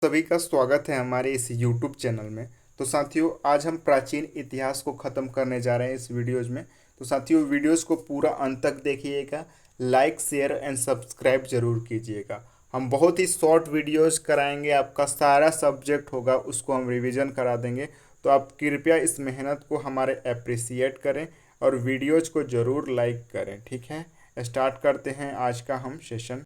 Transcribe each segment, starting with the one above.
सभी का स्वागत है हमारे इस YouTube चैनल में। तो साथियों, आज हम प्राचीन इतिहास को ख़त्म करने जा रहे हैं इस वीडियोज़ में। तो साथियों, वीडियोज़ को पूरा अंत तक देखिएगा, लाइक शेयर एंड सब्सक्राइब जरूर कीजिएगा। हम बहुत ही शॉर्ट वीडियोज़ कराएंगे, आपका सारा सब्जेक्ट होगा उसको हम रिवीजन करा देंगे। तो आप कृपया इस मेहनत को हमारे अप्रिसिएट करें और वीडियोज़ को ज़रूर लाइक करें। ठीक है, स्टार्ट करते हैं आज का हम सेशन।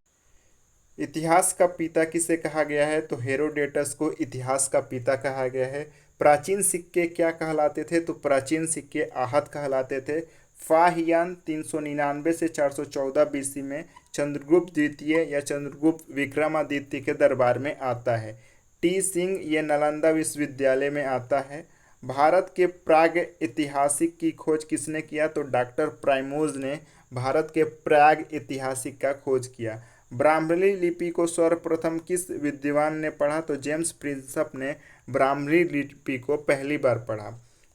इतिहास का पिता किसे कहा गया है? तो हेरोडेटस को इतिहास का पिता कहा गया है। प्राचीन सिक्के क्या कहलाते थे? तो प्राचीन सिक्के आहत कहलाते थे। फाहियान 399 से 414 बीसी में चंद्रगुप्त द्वितीय या चंद्रगुप्त विक्रमादित्य के दरबार में आता है। टी सिंह ये नालंदा विश्वविद्यालय में आता है। भारत के प्राग ऐतिहासिक की खोज किसने किया? तो डॉक्टर प्राइमोज ने भारत के प्राग ऐतिहासिक का खोज किया। ब्राह्मणी लिपि को सर्वप्रथम किस विद्वान ने पढ़ा? तो जेम्स प्रिंसप ने ब्राह्मणी लिपि को पहली बार पढ़ा।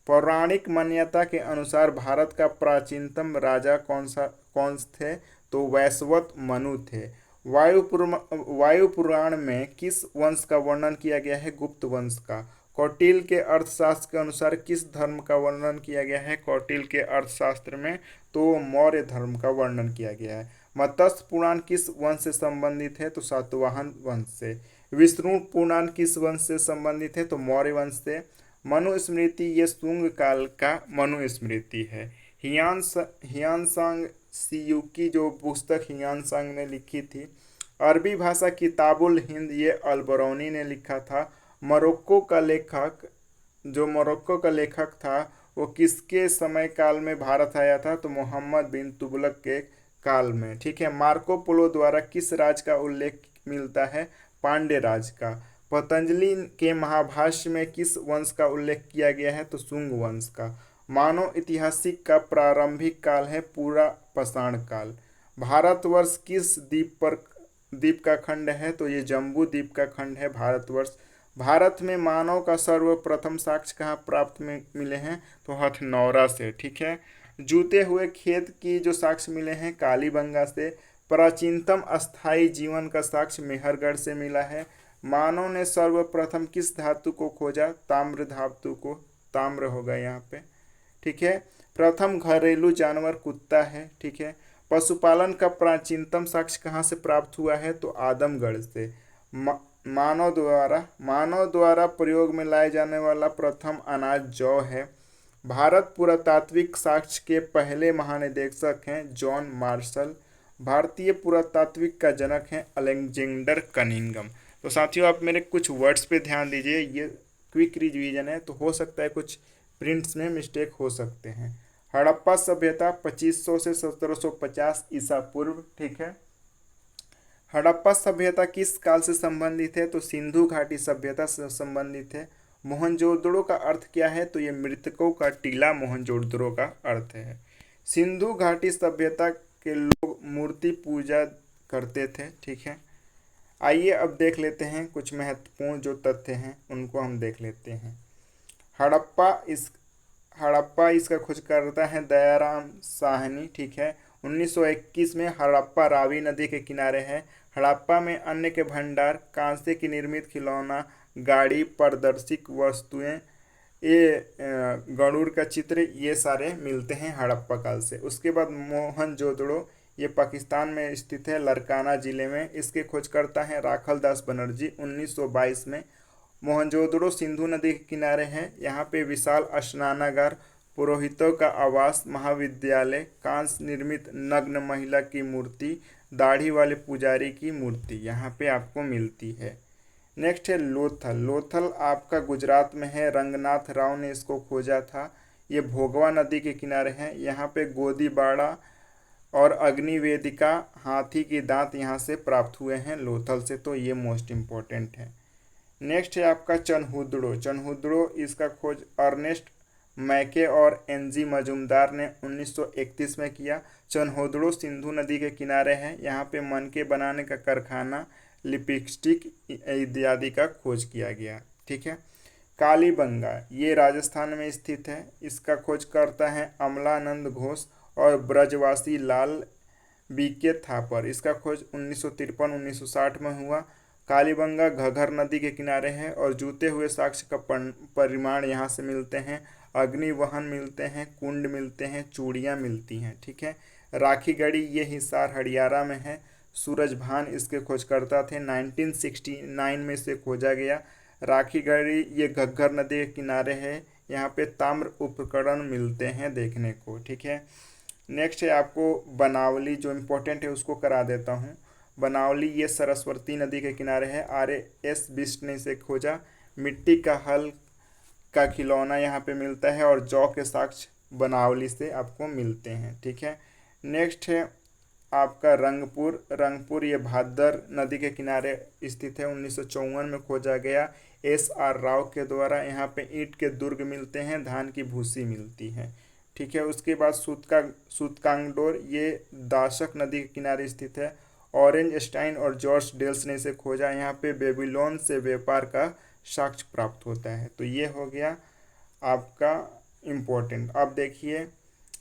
पौराणिक मान्यता के अनुसार भारत का प्राचीनतम राजा कौन थे? तो वैश्वत मनु थे। वायु पुराण में किस वंश का वर्णन किया गया है? गुप्त वंश का। कौटिल्य के अर्थशास्त्र के अनुसार किस धर्म का वर्णन किया गया है? कौटिल्य के अर्थशास्त्र में तो मौर्य धर्म का वर्णन किया गया है। मत्स्य पुराण किस वंश से संबंधित है? तो सातवाहन वंश से। विष्णु पुराण किस वंश से संबंधित है? तो मौर्य वंश से। मनुस्मृति ये शुंग काल का मनुस्मृति है। हियानसांग सियूकी जो पुस्तक हियानसांग ने लिखी थी। अरबी भाषा किताबुल हिंद ये अलबरौनी ने लिखा था। मोरक्को का लेखक था वो किसके समय काल में भारत आया था? तो मोहम्मद बिन तुगलक के काल में। ठीक है। मार्को पोलो द्वारा किस राज का उल्लेख मिलता है? पांड्य राज का। पतंजलि के महाभाष्य में किस वंश का उल्लेख किया गया है? तो शुंग वंश का। मानव ऐतिहासिक का प्रारंभिक काल है पूरा पाषाण काल। भारतवर्ष किस द्वीप का खंड है? तो ये जम्बू द्वीप का खंड है भारतवर्ष। भारत में मानव का सर्वप्रथम साक्ष्य कहाँ प्राप्त में मिले हैं? तो हथनौरा से। ठीक है। जूते हुए खेत की जो साक्ष्य मिले हैं कालीबंगा से। प्राचीनतम अस्थायी जीवन का साक्ष्य मेहरगढ़ से मिला है। मानव ने सर्वप्रथम किस धातु को खोजा? ताम्र धातु को। ताम्र होगा यहाँ पे। ठीक है। प्रथम घरेलू जानवर कुत्ता है। ठीक है। पशुपालन का प्राचीनतम साक्ष्य कहाँ से प्राप्त हुआ है? तो आदमगढ़ से। मानव द्वारा प्रयोग में लाए जाने वाला प्रथम अनाज जौ है। भारत पुरातात्विक साक्ष्य के पहले महानिदेशक हैं जॉन मार्शल। भारतीय पुरातात्विक का जनक हैं अलेक्जेंडर कनिंघम। तो साथियों, आप मेरे कुछ वर्ड्स पे ध्यान दीजिए, ये क्विक रिवीजन है तो हो सकता है कुछ प्रिंट्स में मिस्टेक हो सकते हैं। हड़प्पा सभ्यता 2500 से 1750 ईसा पूर्व। ठीक है। हड़प्पा सभ्यता किस काल से संबंधित है? तो सिंधु घाटी सभ्यता से संबंधित है। मोहनजोदड़ो का अर्थ क्या है? तो ये मृतकों का टीला मोहनजोदड़ो का अर्थ है। सिंधु घाटी सभ्यता के लोग मूर्ति पूजा करते थे। ठीक है। आइए अब देख लेते हैं कुछ महत्वपूर्ण जो तथ्य हैं उनको हम देख लेते हैं। हड़प्पा इस हड़प्पा इसका खोज करता है दयाराम साहनी। ठीक है। 1921 में हड़प्पा रावी नदी के किनारे है। हड़प्पा में अन्न के भंडार, कांसे की निर्मित खिलौना, गाड़ी, पारदर्शिक वस्तुएं, ये गरुड़ का चित्र, ये सारे मिलते हैं हड़प्पा काल से। उसके बाद मोहनजोदड़ो ये पाकिस्तान में स्थित है, लरकाना जिले में। इसके खोज करता है राखल दास बनर्जी 1922 में। मोहनजोदड़ो सिंधु नदी के किनारे है। यहाँ पे विशाल स्नानागार, पुरोहितों का आवास, महाविद्यालय, कांस्य निर्मित नग्न महिला की मूर्ति, दाढ़ी वाले पुजारी की मूर्ति यहाँ पे आपको मिलती है। नेक्स्ट है लोथल। लोथल आपका गुजरात में है। रंगनाथ राव ने इसको खोजा था। ये भोगवा नदी के किनारे है। यहाँ पे गोदीबाड़ा और अग्निवेदिका, हाथी के दांत यहाँ से प्राप्त हुए हैं लोथल से, तो ये मोस्ट इम्पोर्टेंट है। नेक्स्ट है आपका चनहुदड़ो। चनहुदड़ो इसका खोज अर्नेस्ट मैके और एनजी मजुमदार ने 1931 में किया। चनहुदड़ो सिंधु नदी के किनारे है। यहाँ पे मनके बनाने का कारखाना, लिपस्टिक इत्यादि का खोज किया गया। ठीक है। कालीबंगा ये राजस्थान में स्थित है। इसका खोज करता है अमलानंद घोष और ब्रजवासी लाल बीके थापर। इसका खोज 1953-1960 में हुआ। कालीबंगा घग्गर नदी के किनारे है और जूते हुए साक्ष्य का परिमाण यहाँ से मिलते हैं। अग्निवहन मिलते हैं, कुंड मिलते हैं, चूड़ियाँ मिलती हैं। ठीक है। राखीगढ़ी ये हिसार हरियाणा में है। सूरजभान इसके खोजकर्ता थे, 1969 में इसे खोजा गया। राखीगढ़ी ये घग्गर नदी के किनारे है। यहाँ पे ताम्र उपकरण मिलते हैं देखने को। ठीक है। नेक्स्ट है आपको बनावली, जो इम्पोर्टेंट है उसको करा देता हूँ। बनावली ये सरस्वती नदी के किनारे है। RS बिष्ट ने इसे खोजा। मिट्टी का हल का खिलौना यहाँ पे मिलता है और जौ के साक्ष्य बनावली से आपको मिलते हैं। ठीक है। नेक्स्ट है आपका रंगपुर। रंगपुर ये भादर नदी के किनारे स्थित है। 1954 में खोजा गया SR राव के द्वारा। यहाँ पे ईंट के दुर्ग मिलते हैं, धान की भूसी मिलती है। ठीक है। उसके बाद सूतकांगडोर ये दाशक नदी के किनारे स्थित है। ऑरेंज स्टाइन और जॉर्ज डेल्स ने इसे खोजा। यहाँ पे बेबीलोन से व्यापार का साक्ष्य प्राप्त होता है। तो ये हो गया आपका इम्पोर्टेंट। अब देखिए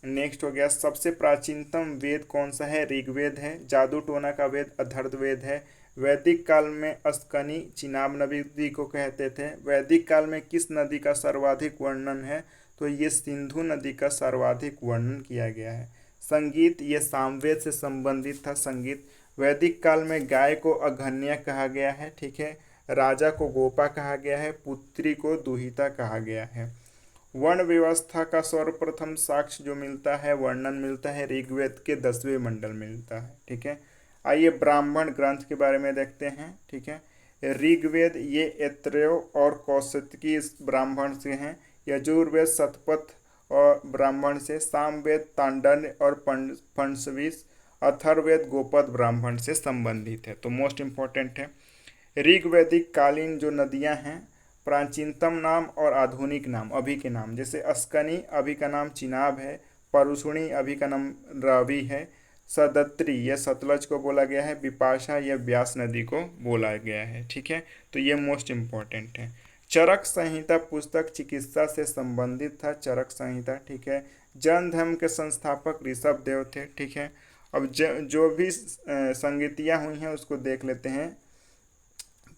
नेक्स्ट हो गया सबसे प्राचीनतम वेद कौन सा है? ऋग्वेद है। जादू टोना का वेद अथर्ववेद है। वैदिक काल में अस्कनी चिनाब नदी को कहते थे। वैदिक काल में किस नदी का सर्वाधिक वर्णन है? तो ये सिंधु नदी का सर्वाधिक वर्णन किया गया है। संगीत ये सामवेद से संबंधित था। संगीत वैदिक काल में गाय को अघन्या कहा गया है। ठीक है। राजा को गोपा कहा गया है। पुत्री को दुहिता कहा गया है। वर्ण व्यवस्था का सर्वप्रथम साक्ष्य जो मिलता है, वर्णन मिलता है, ऋग्वेद के 10वें मंडल में मिलता है। ठीक है। आइए ब्राह्मण ग्रंथ के बारे में देखते हैं। ठीक है। ऋग्वेद ये ऐत्रेय और कौशिकी ब्राह्मण से हैं। यजुर्वेद शतपथ और ब्राह्मण से। सामवेद तांडन्य और फणसवीस। अथर्ववेद गोपद ब्राह्मण से संबंधित है। तो मोस्ट इम्पोर्टेंट है। ऋग्वैदिक कालीन जो नदियां हैं, प्राचीनतम नाम और आधुनिक नाम अभी के नाम, जैसे अस्कनी अभी का नाम चिनाब है। परुष्णी अभी का नाम रावी है। सदत्री यह सतलज को बोला गया है। विपाशा यह व्यास नदी को बोला गया है। ठीक है। तो ये मोस्ट इम्पोर्टेंट है। चरक संहिता पुस्तक चिकित्सा से संबंधित था। चरक संहिता। ठीक है। जैन धर्म के संस्थापक ऋषभ देव थे। ठीक है। अब जो भी संगीतियाँ हुई हैं उसको देख लेते हैं।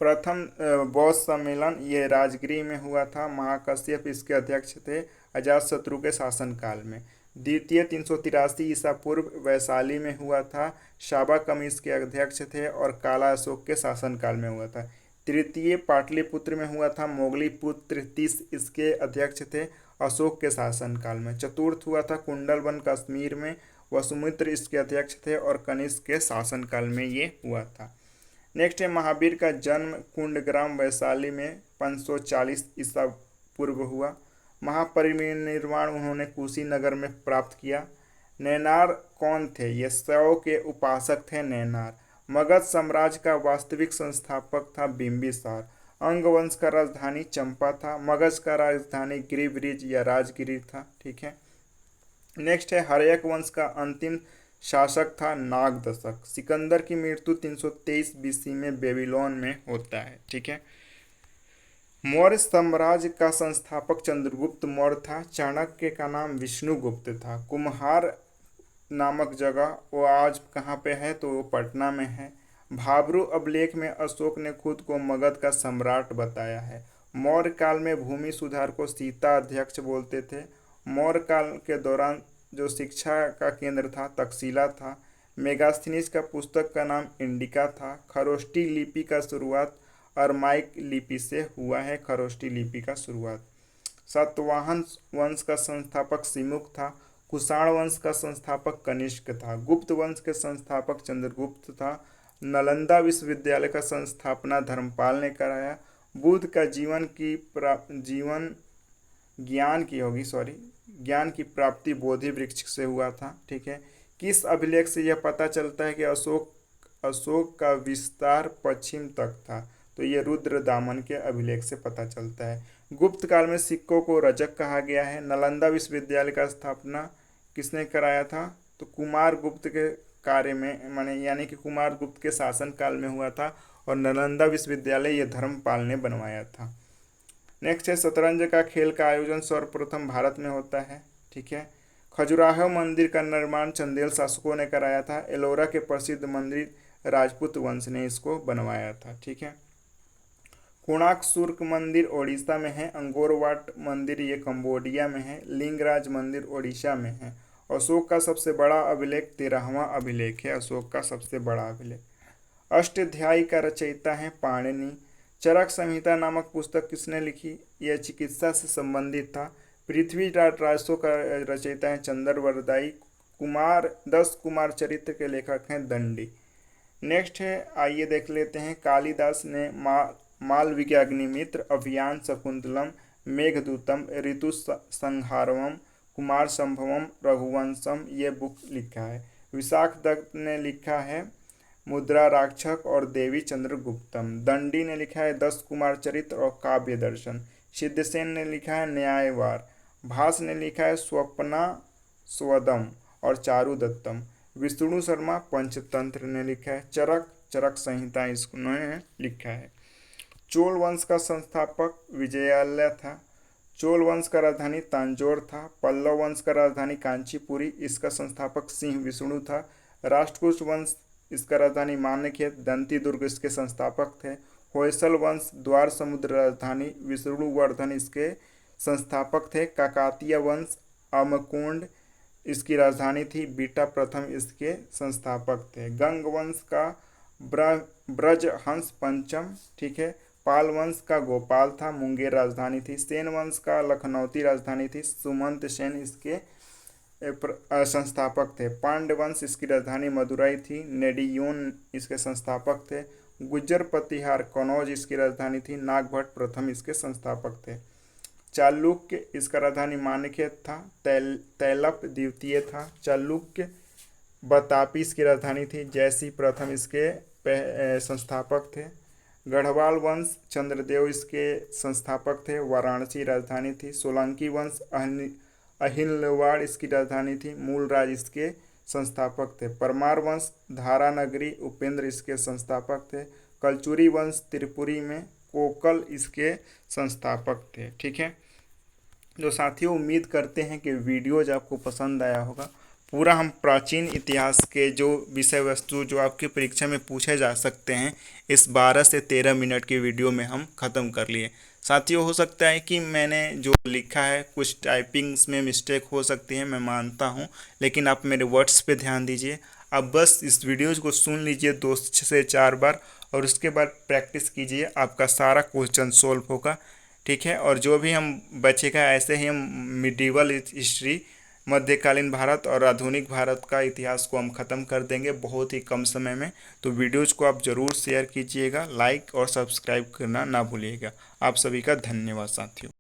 प्रथम बौद्ध सम्मेलन ये राजगिरी में हुआ था। महाकश्यप इसके अध्यक्ष थे अजातशत्रु के शासनकाल में। द्वितीय 383 ईसा पूर्व वैशाली में हुआ था। शाबाकम इसके अध्यक्ष थे और काला अशोक के शासनकाल में हुआ था। तृतीय पाटलिपुत्र में हुआ था। मोगली पुत्र 30 इसके अध्यक्ष थे अशोक के शासनकाल में। चतुर्थ हुआ था कुंडलवन कश्मीर में। वसुमित्र इसके अध्यक्ष थे और कनिष्क के शासनकाल में ये हुआ था। नेक्स्ट है महावीर का जन्म कुंडग्राम वैशाली में 540 ईसा पूर्व हुआ। महापरिनिर्वाण उन्होंने कुशीनगर में प्राप्त किया। नैनार कौन थे? ये शैव के उपासक थे नैनार। मगध साम्राज्य का वास्तविक संस्थापक था बिंबिसार। अंग वंश का राजधानी चंपा था। मगध का राजधानी गिरिब्रिज या राजगिरी था। ठीक है। नेक्स्ट है हर्यक वंश का अंतिम शासक था नागदशक। सिकंदर की मृत्यु 323 BC में बेबीलोन में होता है। ठीक है। मौर्य साम्राज्य का संस्थापक चंद्रगुप्त मौर्य था। चाणक्य का नाम विष्णुगुप्त था। कुम्हार नामक जगह वो आज कहाँ पे है? तो वो पटना में है। भाब्रू अभिलेख में अशोक ने खुद को मगध का सम्राट बताया है। मौर्य काल में भूमि सुधार को सीता अध्यक्ष बोलते थे। मौर्य काल के दौरान जो शिक्षा का केंद्र था तक्षशिला था। मेगास्थनीज का पुस्तक का नाम इंडिका था। खरोष्टी लिपि का शुरुआत अरमाइक लिपि से हुआ है। खरोष्टी लिपि का शुरुआत। सातवाहन वंश का संस्थापक सिमुक था। कुषाण वंश का संस्थापक कनिष्क था। गुप्त वंश के संस्थापक चंद्रगुप्त था। नालंदा विश्वविद्यालय का संस्थापना धर्मपाल ने कराया। बुद्ध का ज्ञान की प्राप्ति बोधि वृक्ष से हुआ था। ठीक है। किस अभिलेख से यह पता चलता है कि अशोक का विस्तार पश्चिम तक था? तो ये रुद्रदामन के अभिलेख से पता चलता है। गुप्त काल में सिक्कों को रजक कहा गया है। नालंदा विश्वविद्यालय का स्थापना किसने कराया था? तो कुमार गुप्त के कार्य में यानी कि कुमार गुप्त के शासन काल में हुआ था और नालंदा विश्वविद्यालय ये धर्मपाल ने बनवाया था। नेक्स्ट है शतरंज का खेल का आयोजन सर्वप्रथम भारत में होता है। ठीक है। खजुराहो मंदिर का निर्माण चंदेल शासकों ने कराया था। एलोरा के प्रसिद्ध मंदिर राजपूत वंश ने इसको बनवाया था। ठीक है। कोणार्क सूर्य मंदिर ओडिशा में है। अंगोर वाट मंदिर ये कंबोडिया में है। लिंगराज मंदिर ओडिशा में है। अशोक का सबसे बड़ा अभिलेख 13वां अभिलेख है। अशोक का सबसे बड़ा अभिलेख। अष्टाध्यायी का रचयिता है पाणिनि। चरक संहिता नामक पुस्तक किसने लिखी? यह चिकित्सा से संबंधित था। पृथ्वीराज राजसो का रचयिता है चंद्रवरदाई। 10 कुमार चरित्र के लेखक हैं दंडी। नेक्स्ट है, आइए देख लेते हैं। कालिदास ने मालविकाग्निमित्र, अभियान शकुंतलम, मेघदूतम, ऋतु संहारवम, कुमार संभवम, रघुवंशम ये बुक लिखा है। विशाख दत्त ने लिखा है मुद्रा राक्षक और देवी चंद्रगुप्तम। दंडी ने लिखा है 10 कुमार चरित्र और काव्य दर्शन। सिद्धसेन ने लिखा है न्यायवार। भास ने लिखा है स्वप्ना स्वदम और चारु दत्तम। विष्णु शर्मा पंचतंत्र ने लिखा है। चरक संहिता इसने लिखा है। चोल वंश का संस्थापक विजयालय था। चोल वंश का राजधानी तांजोर था। पल्लव वंश का राजधानी कांचीपुरी, इसका संस्थापक सिंह विष्णु था। राष्ट्रकूट वंश इसका राजधानी मान्यखेत, दंती दुर्ग इसके संस्थापक थे। होयसल वंश द्वार समुद्र राजधानी, विष्णुवर्धन इसके संस्थापक थे। काकातीय वंश अमकुंड इसकी राजधानी थी। बीटा प्रथम इसके संस्थापक थे। गंग वंश का ब्रजहंस पंचम। ठीक है। पाल वंश का गोपाल था, मुंगेर राजधानी थी। सेन वंश का लखनौती राजधानी थी। सुमंत सेन इसके संस्थापक थे। पांड्य वंश इसकी राजधानी मदुरई थी। नेडियोन इसके संस्थापक थे। गुज्जर प्रतिहार कनौज इसकी राजधानी थी। नागभट्ट प्रथम इसके संस्थापक थे। चालुक्य इसका राजधानी मान्यखेत था। तैलप द्वितीय था। चालुक्य बतापी इसकी राजधानी थी। जयसिंह प्रथम इसके संस्थापक थे। गढ़वाल वंश चंद्रदेव इसके संस्थापक थे। वाराणसी राजधानी थी। सोलंकी वंश अहिलवाड़ इसकी राजधानी थी। मूलराज इसके संस्थापक थे। परमार वंश धारानगरी उपेंद्र इसके संस्थापक थे। कलचुरी वंश त्रिपुरी में कोकल इसके संस्थापक थे। ठीक है। तो साथियों, उम्मीद करते हैं कि वीडियोज आपको पसंद आया होगा। पूरा हम प्राचीन इतिहास के जो विषय वस्तु जो आपकी परीक्षा में पूछे जा सकते हैं, इस 12 से 13 मिनट की वीडियो में हम ख़त्म कर लिए। साथियों, हो सकता है कि मैंने जो लिखा है कुछ टाइपिंग्स में मिस्टेक हो सकती है, मैं मानता हूं, लेकिन आप मेरे वर्ड्स पे ध्यान दीजिए। आप बस इस वीडियोज़ को सुन लीजिए 2 से 4 बार और उसके बाद प्रैक्टिस कीजिए, आपका सारा क्वेश्चन सोल्व होगा। ठीक है। और जो भी हम बचेगा ऐसे ही हम मिडिवल हिस्ट्री, मध्यकालीन भारत और आधुनिक भारत का इतिहास को हम ख़त्म कर देंगे बहुत ही कम समय में। तो वीडियोज़ को आप ज़रूर शेयर कीजिएगा, लाइक और सब्सक्राइब करना ना भूलिएगा। आप सभी का धन्यवाद साथियों।